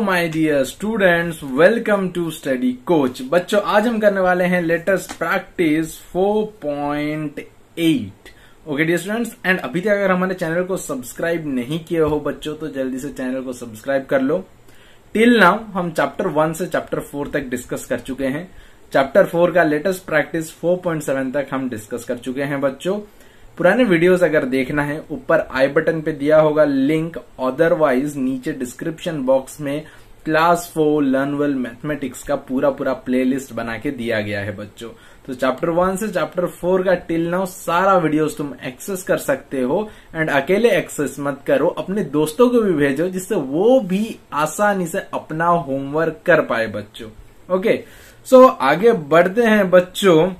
My dear students, welcome to Study Coach. बच्चों, आज हम करने वाले हैं latest practice 4.8। Okay dear students, and अभी तक अगर हमारे चैनल को सब्सक्राइब नहीं किए हो बच्चों, तो जल्दी से चैनल को सब्सक्राइब कर लो। टिल नाउ हम चैप्टर 1 से चैप्टर 4 तक डिस्कस कर चुके हैं। चैप्टर 4 का लेटेस्ट प्रैक्टिस 4.7 तक हम डिस्कस कर चुके हैं बच्चों। पुराने वीडियोस अगर देखना है, ऊपर आई बटन पे दिया होगा लिंक, अदरवाइज नीचे डिस्क्रिप्शन बॉक्स में क्लास 4 लर्न वेल मैथमेटिक्स का पूरा प्लेलिस्ट बना के दिया गया है बच्चों। तो चैप्टर 1 से चैप्टर 4 का टिल नाउ सारा वीडियोस तुम एक्सेस कर सकते हो। एंड अकेले एक्सेस मत करो, अपने दोस्तों को भी भेजो, जिससे वो भी आसानी से अपना होमवर्क कर पाए बच्चों। ओके, सो आगे बढ़ते हैं बच्चों।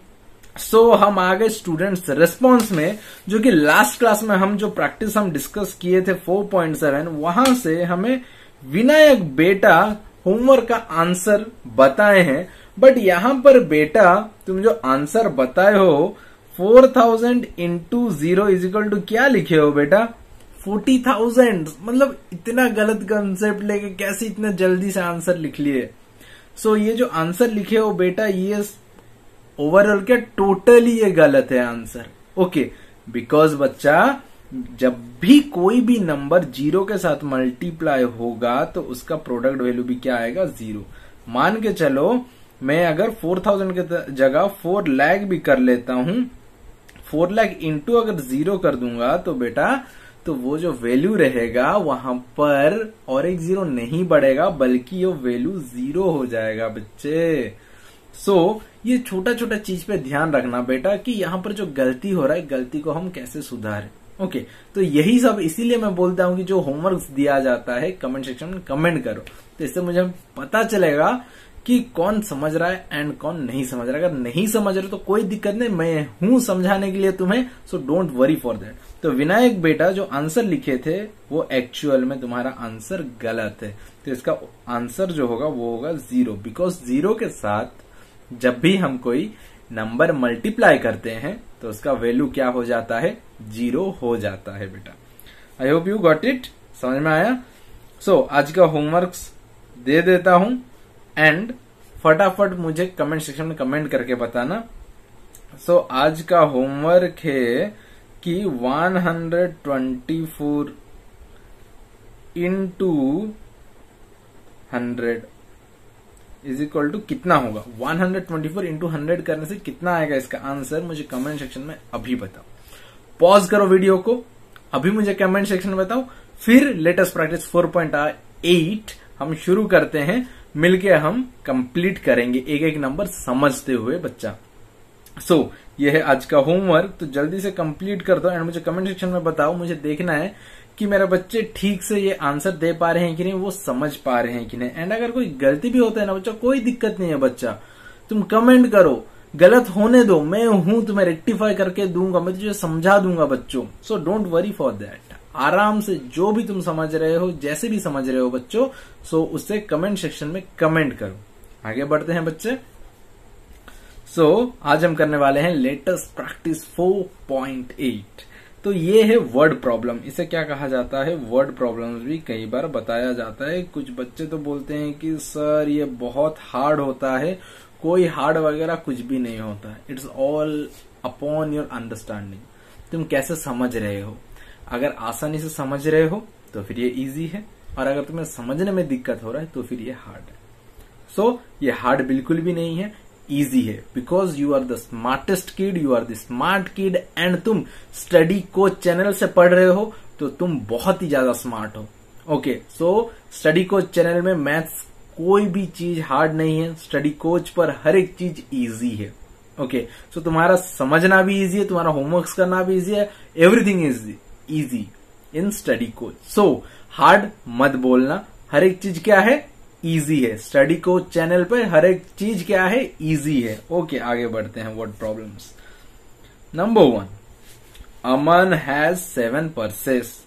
हम आ गए स्टूडेंट्स रिस्पॉन्स में, जो कि लास्ट क्लास में हम जो प्रैक्टिस हम डिस्कस किए थे 4.7, वहां से हमें विनायक बेटा होमवर्क का आंसर बताए हैं। बट यहां पर बेटा तुम जो आंसर बताए हो 4000 इंटू 0 इज इक्वल टू क्या लिखे हो बेटा? 40,000। मतलब इतना गलत कंसेप्ट लेके कैसे इतना जल्दी से आंसर लिख लिए? ये जो आंसर लिखे हो बेटा, ये ओवरऑल क्या टोटली ये गलत है आंसर। ओके, बिकॉज बच्चा जब भी कोई भी नंबर 0 के साथ मल्टीप्लाई होगा तो उसका प्रोडक्ट वैल्यू भी क्या आएगा? 0। मान के चलो मैं अगर 4000 के जगह 4 लाख भी कर लेता हूं, 4 लाख इंटू अगर 0 कर दूंगा तो बेटा तो वो जो वैल्यू रहेगा वहां पर और एक 0 नहीं बढ़ेगा, बल्कि ये वैल्यू 0 हो जाएगा बच्चे। ये छोटा छोटा चीज पे ध्यान रखना बेटा कि यहाँ पर जो गलती हो रहा है, गलती को हम कैसे सुधारें। ओके, तो यही सब इसीलिए मैं बोलता हूँ कि जो होमवर्क दिया जाता है कमेंट सेक्शन में कमेंट करो, तो इससे मुझे पता चलेगा कि कौन समझ रहा है एंड कौन नहीं समझ रहा है। अगर नहीं समझ रहे तो कोई दिक्कत नहीं, मैं हूं समझाने के लिए तुम्हें, so don't worry for that. तो विनायक बेटा जो आंसर लिखे थे वो एक्चुअल में तुम्हारा आंसर गलत है। तो इसका आंसर जो होगा वो होगा 0, बिकॉज 0 के साथ जब भी हम कोई नंबर मल्टीप्लाई करते हैं तो उसका वैल्यू क्या हो जाता है? 0 हो जाता है बेटा। आई होप यू गॉट इट, समझ में आया? आज का होमवर्क दे देता हूं एंड फटाफट मुझे कमेंट सेक्शन में कमेंट करके बताना। आज का होमवर्क है कि 124 इंटू 100 इज इक्वल टू कितना होगा? 124 इंटू 100 करने से कितना आएगा इसका आंसर? मुझे कमेंट सेक्शन में अभी बताओ। पॉज करो वीडियो को, अभी मुझे कमेंट सेक्शन में बताओ, फिर लेटेस्ट प्रैक्टिस 4.8 हम शुरू करते हैं। मिलके हम कंप्लीट करेंगे एक एक नंबर समझते हुए बच्चा। ये है आज का होमवर्क, तो जल्दी से कंप्लीट कर दो एंड मुझे कमेंट सेक्शन में बताओ। मुझे देखना है कि मेरे बच्चे ठीक से ये आंसर दे पा रहे हैं कि नहीं, वो समझ पा रहे हैं कि नहीं। एंड अगर कोई गलती भी होता है ना बच्चा, कोई दिक्कत नहीं है बच्चा, तुम कमेंट करो, गलत होने दो, मैं हूं, तुम्हें रेक्टिफाई करके दूंगा, मैं तुझे समझा दूंगा बच्चों। Don't worry for that. आराम से जो भी तुम समझ रहे हो, जैसे भी समझ रहे हो बच्चों, उससे कमेंट सेक्शन में कमेंट करो। आगे बढ़ते हैं बच्चे। आज हम करने वाले हैं लेटेस्ट प्रैक्टिस 4.8। तो ये है वर्ड प्रॉब्लम। इसे क्या कहा जाता है? वर्ड प्रॉब्लम्स भी कई बार बताया जाता है। कुछ बच्चे तो बोलते हैं कि सर ये बहुत हार्ड होता है। कोई हार्ड वगैरह कुछ भी नहीं होता है। It's all upon your understanding, तुम कैसे समझ रहे हो। अगर आसानी से समझ रहे हो तो फिर ये इजी है, और अगर तुम्हें समझने में दिक्कत हो रहा है तो फिर ये हार्ड है। ये हार्ड बिल्कुल भी नहीं है, इजी है, because you are the smartest kid, you are the smart kid, and तुम स्टडी कोच चैनल से पढ़ रहे हो तो तुम बहुत ही ज्यादा स्मार्ट हो। ओके, स्टडी कोच चैनल में मैथ्स कोई भी चीज हार्ड नहीं है। स्टडी कोच पर हर एक चीज इजी है। ओके, तुम्हारा समझना भी इजी है, तुम्हारा होमवर्क करना भी इजी है, everything is easy in study coach. Hard मत बोलना, हर एक चीज क्या है? इजी है। स्टडी कोच चैनल पे हर एक चीज क्या है? इजी है। ओके, आगे बढ़ते हैं word problems. Number 1, Aman has 7 purses,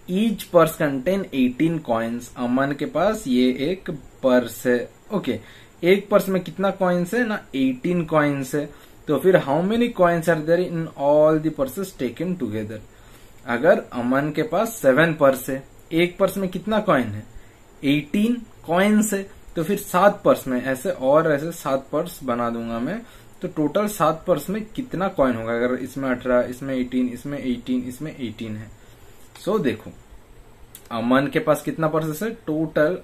each purse contain 18 coins. Aman के पास ये एक पर्स है। ओके, एक पर्स में कितना कॉइन्स है ना? 18 कॉइन्स है। तो फिर how many coins are there in all the purses taken together? अगर अमन के पास 7 पर्स है, एक पर्स में कितना कॉइन है? 18 कॉइन्स है तो फिर 7 पर्स में ऐसे और ऐसे 7 पर्स बना दूंगा मैं, तो टोटल 7 पर्स में कितना कॉइन होगा? अगर इसमें 18, इसमें 18, इसमें 18, इसमें 18 है। सो देखो अमन के पास कितना पर्सेस है? Total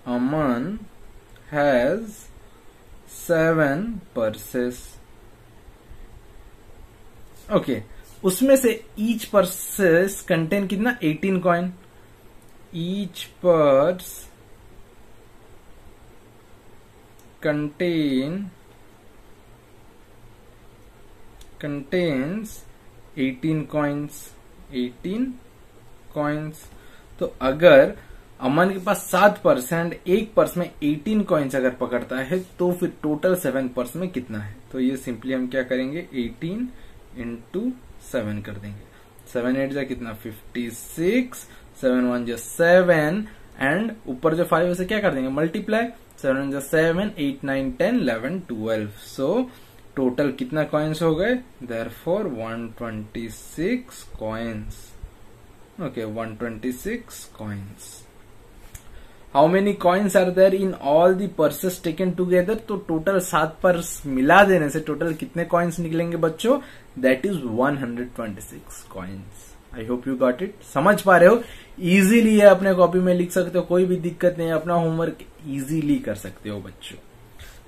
Aman has 7 purses. Okay, उसमें से ईच पर्सेस कंटेन कितना? 18 coin. Each purse contains 18 coins। तो अगर अमन के पास 7 पर्स एंड एक पर्स में 18 कॉइन्स अगर पकड़ता है तो फिर टोटल 7 पर्स में कितना है? तो ये सिंपली हम क्या करेंगे? 18 इंटू 7 कर देंगे। 7 8 जा कितना? 56, 7 1 जा 7 एंड ऊपर जो 5 है उसे क्या कर देंगे? मल्टीप्लाई। 7 1 जा 7, 8 9 10 11 12। सो टोटल कितना कॉइन्स हो गए? Therefore 126 coins. Okay, 126 coins. How many coins are there in all the purses taken together? तो टोटल 7 पर्स मिला देने से टोटल कितने कॉइन्स निकलेंगे बच्चों? That is 126 coins. I hope you got it. समझ पा रहे हो? इजीली है, अपने कॉपी में लिख सकते हो, कोई भी दिक्कत नहीं है, अपना होमवर्क इजीली कर सकते हो बच्चों।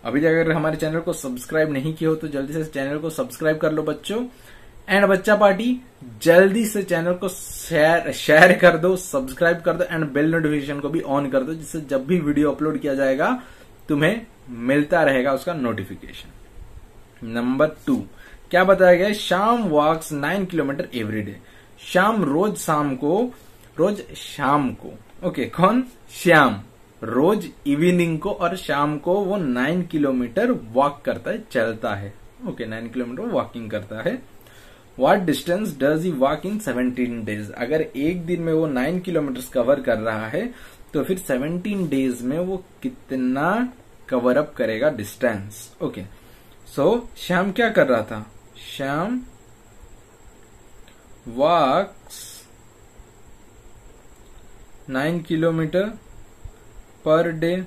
अभी तक अगर हमारे चैनल को सब्सक्राइब नहीं किया हो तो जल्दी से चैनल को सब्सक्राइब कर लो बच्चों। एंड बच्चा पार्टी जल्दी से चैनल को शेयर कर दो, सब्सक्राइब कर दो एंड बेल नोटिफिकेशन को भी ऑन कर दो, जिससे जब भी वीडियो अपलोड किया जाएगा तुम्हें मिलता रहेगा उसका नोटिफिकेशन। नंबर 2 क्या बताया गया? श्याम वॉक्स 9 किलोमीटर एवरी डे। श्याम रोज शाम को ओके, कौन? श्याम रोज इवनिंग को और शाम को वो 9 किलोमीटर वॉक करता है, चलता है। ओके, 9 किलोमीटर वॉकिंग करता है। What distance does he walk in 17 days? अगर एक दिन में वो 9 किलोमीटर कवर कर रहा है तो फिर 17 डेज में वो कितना कवर अप करेगा डिस्टेंस? ओके, सो श्याम क्या कर रहा था? श्याम वॉक्स 9 किलोमीटर पर डे।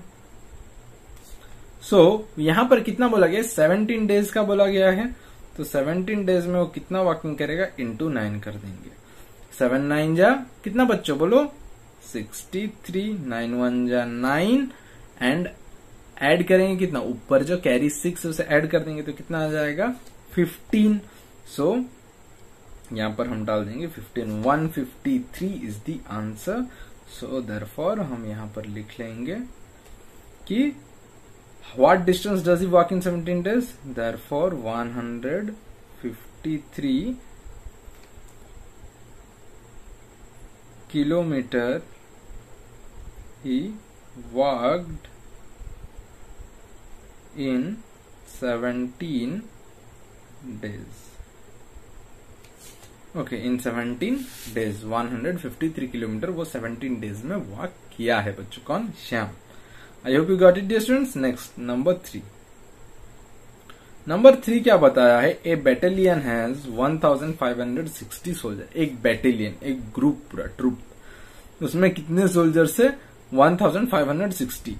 सो यहां पर कितना बोला गया? 17 डेज का बोला गया है, तो 17 डेज में वो कितना वॉकिंग करेगा? इंटू 9 कर देंगे। 7 9 जा कितना बच्चों बोलो? 63, 9 1 जा 9 एंड ऐड करेंगे कितना? ऊपर जो कैरी 6 उसे ऐड कर देंगे तो कितना आ जाएगा? 15। सो यहां पर हम डाल देंगे 15। 153 is the answer. So therefore हम यहां पर लिख लेंगे कि what distance does he walk in 17 days? Therefore 153 kilometer he walked in 17 days. Okay, in 17 days 153 kilometre वो 17 डेज में वॉक किया है बच्चों। कौन? Shyam. I hope you got it dear students. Next number 3। Number 3 क्या बताया है? A battalion has 1560 soldier. एक बैटेलियन, एक ग्रुप, पूरा ट्रूप, उसमें कितने सोल्जर्स है? 1560।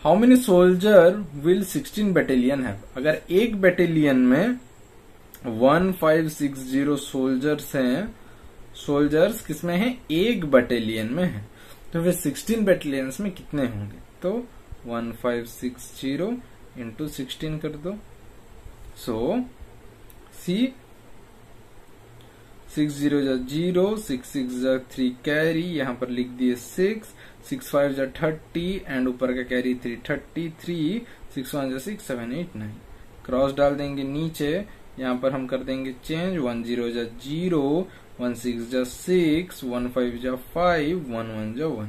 How many soldier will 16 battalion have? अगर एक बैटेलियन में 1560 सोल्जर्स हैं, सोल्जर्स किसमें है? एक बैटेलियन में है, तो फिर 16 बैटेलियंस में कितने होंगे? तो 1560 इंटू 16 कर दो। सो सी 6 0 जा 0, 6 6 जा 3 कैरी, यहां पर लिख दिए 6, 6 5 जा 30 एंड ऊपर का कैरी 3 33, 6 1 जा 6 7 8 9। क्रॉस डाल देंगे नीचे, यहां पर हम कर देंगे चेंज। 1 0 जा 0, 1 6 जा 6, 1 5 जा 5, 1 1 जा 1।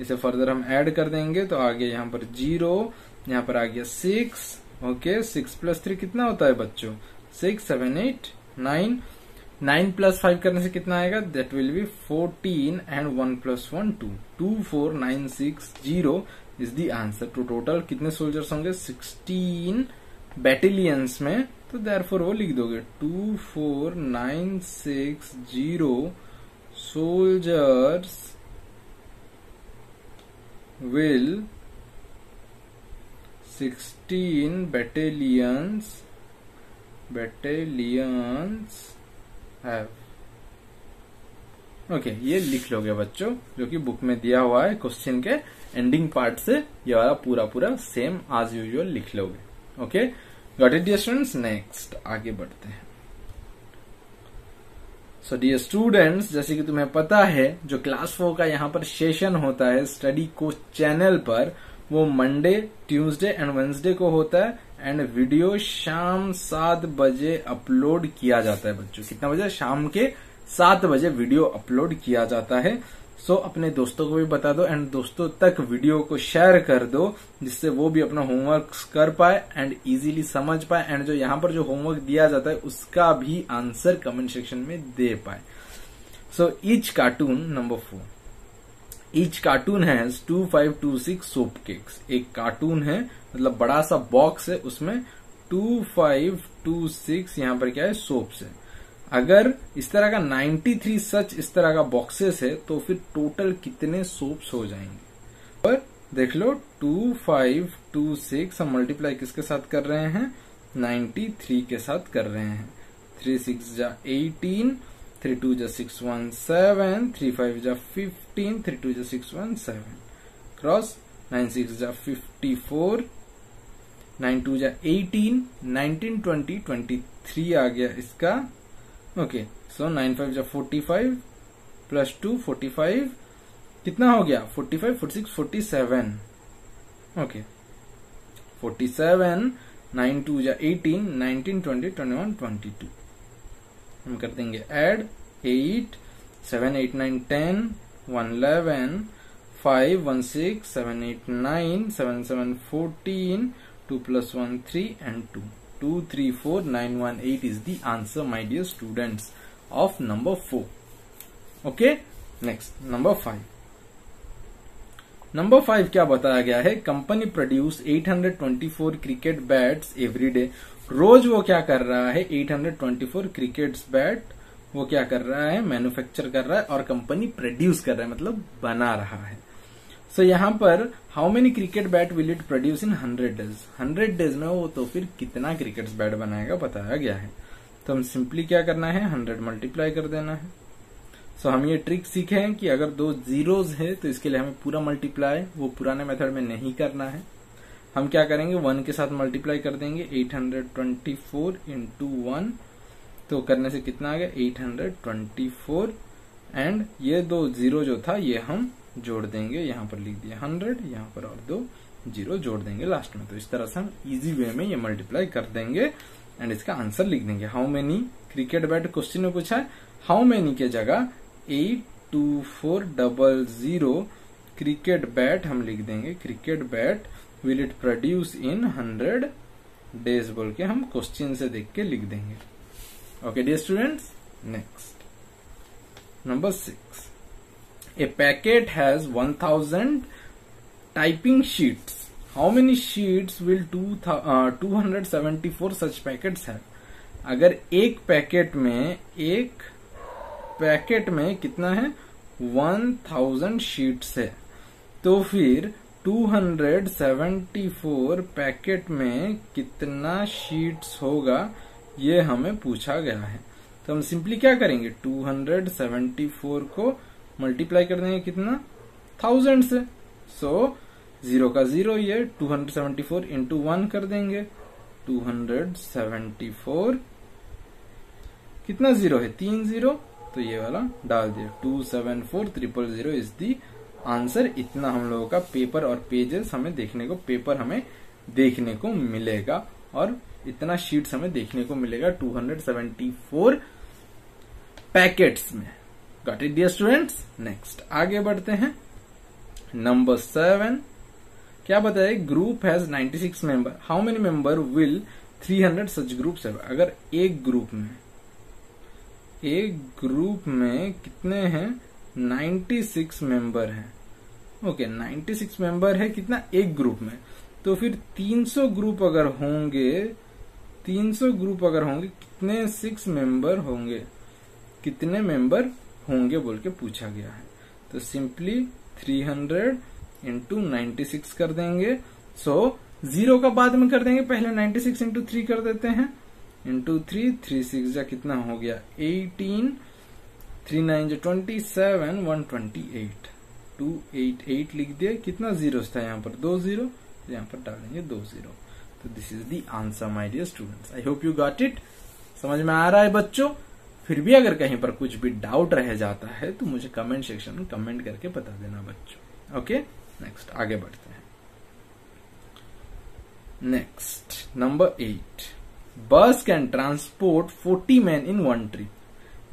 इसे फर्दर हम ऐड कर देंगे तो आगे यहाँ पर 0, यहाँ पर आ गया 6। ओके, 6 + 3 कितना होता है बच्चों? 6 7 8 9। 9 + 5 करने से कितना आएगा? That will be 14 and 1 + 1 2। 2 4 9 6 0 is the answer. तो टोटल कितने सोल्जर्स होंगे? 16 बैटेलियंस में, तो देयरफॉर वो लिख दोगे 24960 soldiers will 16 battalions have। Okay, ये लिख लोगे बच्चों, जो कि बुक में दिया हुआ है। क्वेश्चन के एंडिंग पार्ट से ये वाला पूरा सेम एज यूजुअल लिख लोगे। Okay, got it dear students. Next आगे बढ़ते हैं। सो डियर स्टूडेंट्स, जैसे कि तुम्हें पता है जो क्लास 4 का यहाँ पर सेशन होता है स्टडी कोच चैनल पर, वो मंडे, ट्यूसडे एंड वेंसडे को होता है एंड वीडियो शाम 7 बजे अपलोड किया जाता है बच्चों। कितना बजे? शाम के 7 बजे वीडियो अपलोड किया जाता है। सो अपने दोस्तों को भी बता दो एंड दोस्तों तक वीडियो को शेयर कर दो, जिससे वो भी अपना होमवर्क कर पाए एंड इजीली समझ पाए एंड जो यहाँ पर जो होमवर्क दिया जाता है उसका भी आंसर कमेंट सेक्शन में दे पाए। So each cartoon number 4, each cartoon has 2526 soap cakes. एक कार्टून है, मतलब बड़ा सा बॉक्स है, उसमें 2526 यहाँ पर क्या है? सोप्स है। अगर इस तरह का 93 सच इस तरह का बॉक्सेस है तो फिर टोटल कितने सोप्स हो जाएंगे? पर देख लो, 2526 हम मल्टीप्लाई किसके साथ कर रहे हैं? 93 के साथ कर रहे हैं। 3 6 जा 18, 3 2 जा 617, 3 5 जा 15, 3 2 जा 617, क्रॉस 9 6 जा 54, 9 2 जा 18, 19 20 23 आ गया इसका। ओके, सो 9 5 जा 45 प्लस 2 45, कितना हो गया? 45 46 47। ओके, 47, 9 2 जा 18, 19 20 21 22। हम कर देंगे add. 8 7 8 9 10 1 11 5 1 6 7 8 9 7 7 14 2 plus 1 3 and 2 2 3 4 9 1 8 is the answer, my dear students, of number 4. Okay, next number 5. Number 5 क्या बताया गया है? Company produce 824 cricket bats every day. रोज वो क्या कर रहा है? 824 क्रिकेट बैट वो क्या कर रहा है? मैन्युफैक्चर कर रहा है और कंपनी प्रोड्यूस कर रहा है, मतलब बना रहा है। सो यहाँ पर how many cricket bat will it produce in 100 days? 100 days में वो तो फिर कितना क्रिकेट बैट बनाएगा बताया गया है। तो हम सिंपली क्या करना है? 100 मल्टीप्लाई कर देना है। सो हम ये ट्रिक सीखे हैं कि अगर 2 जीरोज है तो इसके लिए हमें पूरा मल्टीप्लाई वो पुराने मेथड में नहीं करना है। हम क्या करेंगे? 1 के साथ मल्टीप्लाई कर देंगे। 824 इंटू 1, तो करने से कितना आ गया? 824 एंड ये 2 जीरो जो था ये हम जोड़ देंगे। यहाँ पर लिख दिया 100, यहाँ पर और 2 जीरो जोड़ देंगे लास्ट में। तो इस तरह से हम इजी वे में ये मल्टीप्लाई कर देंगे एंड इसका आंसर लिख देंगे। How many cricket bat question में पूछा है, हाउ मेनी के जगह 82400 क्रिकेट बैट हम लिख देंगे। Cricket bat will it produce in 100 days बोल के हम क्वेश्चन से देख के लिख देंगे। Okay dear students, next number 6। A packet has 1000 typing sheets. How many sheets will 274 such packets have? अगर एक पैकेट में कितना है? 1000 शीट्स है, तो फिर 274 पैकेट में कितना शीट्स होगा ये हमें पूछा गया है। तो हम सिंपली क्या करेंगे? 274 को मल्टीप्लाई कर देंगे कितना? 1000 से। सो 0 का 0 ये 274 इंटू 1 कर देंगे। 274 कितना 0 है? 3 0, तो ये वाला डाल दिया। 274000 इज दी आंसर। इतना हम लोगों का पेपर और पेजेस हमें देखने को मिलेगा और इतना शीट्स हमें देखने को मिलेगा 274 पैकेट्स में। Got it dear students? Next आगे बढ़ते हैं। नंबर 7 क्या बताया? Group has 96 member. How many member will 300 such groups have? अगर एक ग्रुप में कितने हैं? 96 मेंबर हैं। ओके, 96 मेंबर है कितना? एक ग्रुप में। तो फिर 300 ग्रुप अगर होंगे कितने 6 मेंबर होंगे? कितने मेंबर होंगे बोल के पूछा गया है। तो सिंपली 300 इंटू 96 कर देंगे। सो 0 का बाद में कर देंगे, पहले 96 इंटू 3 कर देते हैं, इंटू 3, 3 6 जा कितना हो गया 18, 3 9 जो 27, 128, 288 लिख दिया। कितना जीरोस था यहाँ पर, 2 0, तो यहाँ पर डालेंगे 2 0। तो this is the answer my dear students. I hope you got it. समझ में आ रहा है बच्चों? फिर भी अगर कहीं पर कुछ भी डाउट रह जाता है तो मुझे कमेंट सेक्शन में कमेंट करके बता देना बच्चों। ओके, नेक्स्ट आगे बढ़ते हैं। नेक्स्ट नंबर 8, बस can transport 40 man in one trip.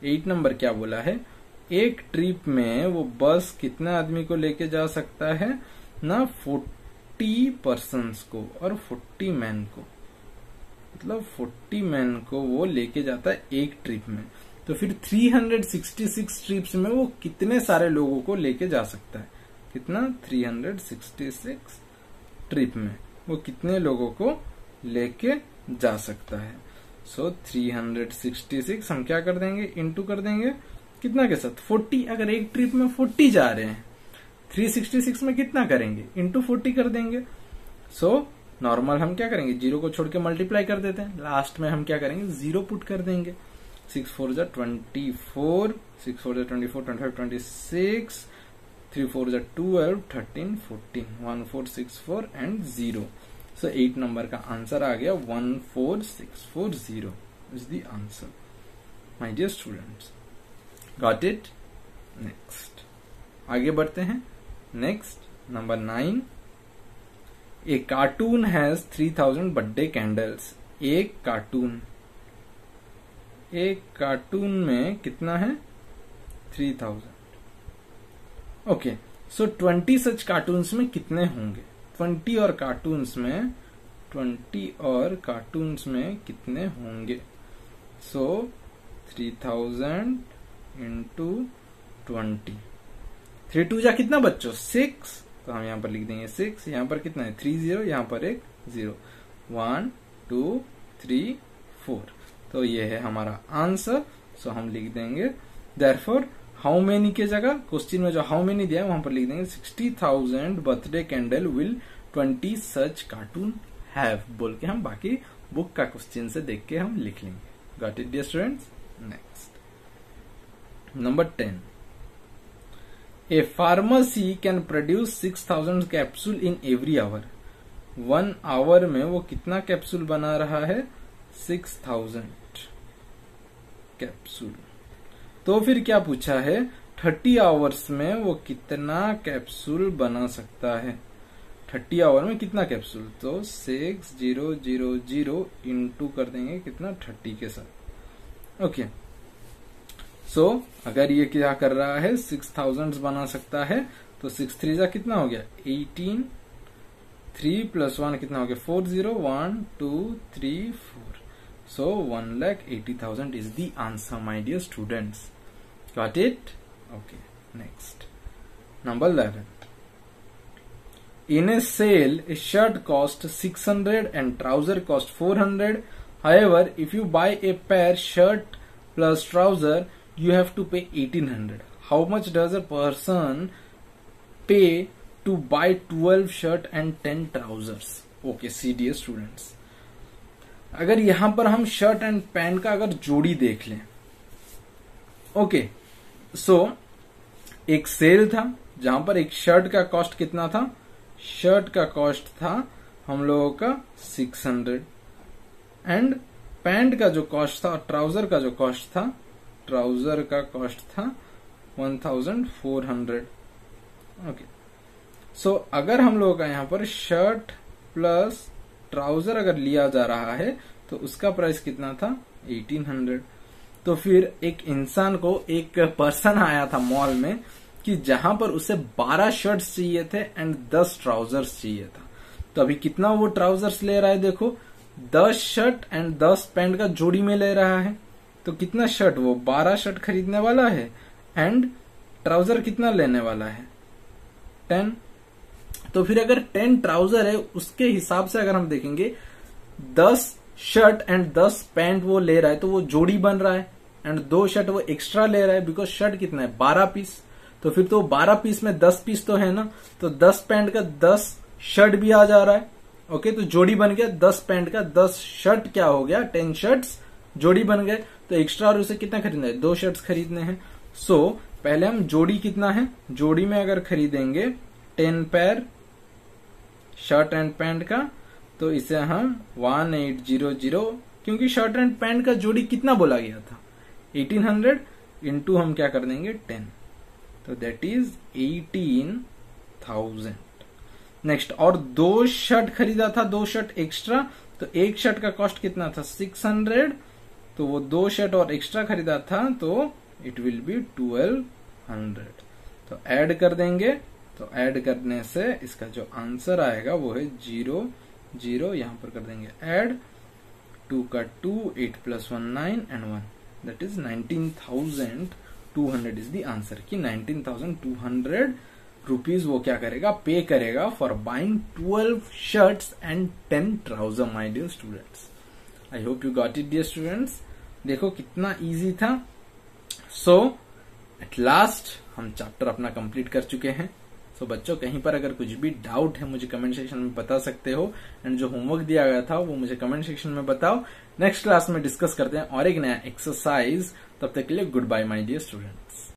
8 number क्या बोला है, एक ट्रिप में वो बस कितने आदमी को लेके जा सकता है ना, 40 पर्सन्स को और 40 मैन को, मतलब 40 मैन को वो लेके जाता है एक ट्रिप में। तो फिर 366 ट्रिप्स में वो कितने सारे लोगों को लेके जा सकता है, कितना 366 ट्रिप में वो कितने लोगों को लेके जा सकता है। सो 366 हम क्या कर देंगे, इंटू कर देंगे कितना के साथ 40। अगर एक ट्रिप में 40 जा रहे हैं, 366 में कितना करेंगे, इंटू 40 कर देंगे। सो नॉर्मल हम क्या करेंगे, 0 को छोड़ के मल्टीप्लाई कर देते हैं, लास्ट में हम क्या करेंगे 0 पुट कर देंगे। 6 4 जा 24, 6 4 जा 24, 25 26, 3 4 जा 12, 13 14, 1 4 6 4 एंड 0। सो 8 नंबर का आंसर आ गया 14640 is the answer my dear students. Got it? Next आगे बढ़ते हैं। Next number 9, a carton has 3000 birthday candles. एक कार्टून में कितना है 3000। ओके, सो 20 सच कार्टून्स में कितने होंगे, 20 और कार्टून्स में कितने होंगे। सो 3000 इंटू 20, 3 2 जा कितना बच्चों 6, तो हम यहाँ पर लिख देंगे 6। यहाँ पर कितना है 3 0, यहाँ पर एक 0, 1 2 3 4। तो ये है हमारा आंसर। सो हम लिख देंगे देयरफॉर हाउ मेनी के जगह क्वेश्चन में जो हाउ मेनी दिया है वहां पर लिख देंगे 60,000 birthday candle will 20 such cartoon have, बोल के हम बाकी बुक का क्वेश्चन से देख के हम लिख लेंगे। Got it dear students? Next number 10, a pharmacy can produce 6000 capsule in every hour. 1 hour में वो कितना कैप्सूल बना रहा है, 6000 कैप्सूल। तो फिर क्या पूछा है, 30 आवर्स में वो कितना कैप्सूल बना सकता है, 30 आवर में कितना कैप्सूल। तो 6000 इंटू कर देंगे कितना 30 के साथ। ओके, सो अगर ये क्या कर रहा है 6000 बना सकता है तो 6 3 जा कितना हो गया 18, 3 + 1 कितना हो गया 4 0, 1 2 3 4। So 1,80,000 is the answer, my dear students. Got it? Okay. Next, number 11. In a sale, a shirt cost 600 and trouser cost 400. However, if you buy a pair shirt plus trouser, you have to pay 1800. How much does a person pay to buy 12 shirt and 10 trousers? Okay, see dear students. अगर यहां पर हम shirt and pant का अगर जोड़ी देख लें, okay, सो एक सेल था जहां पर एक शर्ट का कॉस्ट कितना था, शर्ट का कॉस्ट था हम लोगों का 600 एंड पैंट का जो कॉस्ट था और ट्राउजर का जो कॉस्ट था, ट्राउजर का कॉस्ट था 1400। ओके, सो अगर हम लोगों का यहां पर शर्ट प्लस ट्राउजर अगर लिया जा रहा है तो उसका प्राइस कितना था 1800। तो फिर एक इंसान को, एक पर्सन आया था मॉल में कि जहां पर उसे 12 शर्ट्स चाहिए थे एंड 10 ट्राउजर्स चाहिए था। तो अभी कितना वो ट्राउजर्स ले रहा है, देखो 10 शर्ट एंड 10 पैंट का जोड़ी में ले रहा है। तो कितना शर्ट, वो 12 शर्ट खरीदने वाला है एंड ट्राउजर कितना लेने वाला है 10। तो फिर अगर 10 ट्राउजर है उसके हिसाब से अगर हम देखेंगे 10 शर्ट एंड 10 पैंट वो ले रहा है तो वो जोड़ी बन रहा है एंड 2 शर्ट वो एक्स्ट्रा ले रहा है बिकॉज शर्ट कितना है 12 पीस। तो फिर तो 12 पीस में 10 पीस तो है ना, तो 10 पैंट का 10 शर्ट भी आ जा रहा है। ओके, तो जोड़ी बन गया 10 पैंट का 10 शर्ट, क्या हो गया 10 शर्ट्स जोड़ी बन गए। तो एक्स्ट्रा और उसे कितना खरीदना है, 2 शर्ट्स खरीदने हैं। सो पहले हम जोड़ी कितना है, जोड़ी में अगर खरीदेंगे 10 पेयर शर्ट एंड पैंट का, तो इसे हम 1800, क्योंकि शर्ट एंड पैंट का जोड़ी कितना बोला गया था 1800 इंटू हम क्या कर देंगे 10, तो दैट इज 18,000। नेक्स्ट, और 2 शर्ट खरीदा था, 2 शर्ट एक्स्ट्रा, तो एक शर्ट का कॉस्ट कितना था 600, तो वो 2 शर्ट और एक्स्ट्रा खरीदा था, तो इट विल बी 1200। तो ऐड कर देंगे, तो ऐड करने से इसका जो आंसर आएगा वो है 0 0, यहां पर कर देंगे ऐड, 2 का 2, 8 + 1 9 and 1, that is 19,200 is the answer. कि 19,200 रुपीज वो क्या करेगा, पे करेगा for buying 12 shirts and 10 trouser, my dear students. I hope you got it dear students. देखो कितना इजी था। सो एट लास्ट हम चैप्टर अपना कंप्लीट कर चुके हैं। सो बच्चों, कहीं पर अगर कुछ भी डाउट है मुझे कमेंट सेक्शन में बता सकते हो, एंड जो होमवर्क दिया गया था वो मुझे कमेंट सेक्शन में बताओ। नेक्स्ट क्लास में डिस्कस करते हैं और एक नया एक्सरसाइज। तब तक के लिए goodbye my dear students.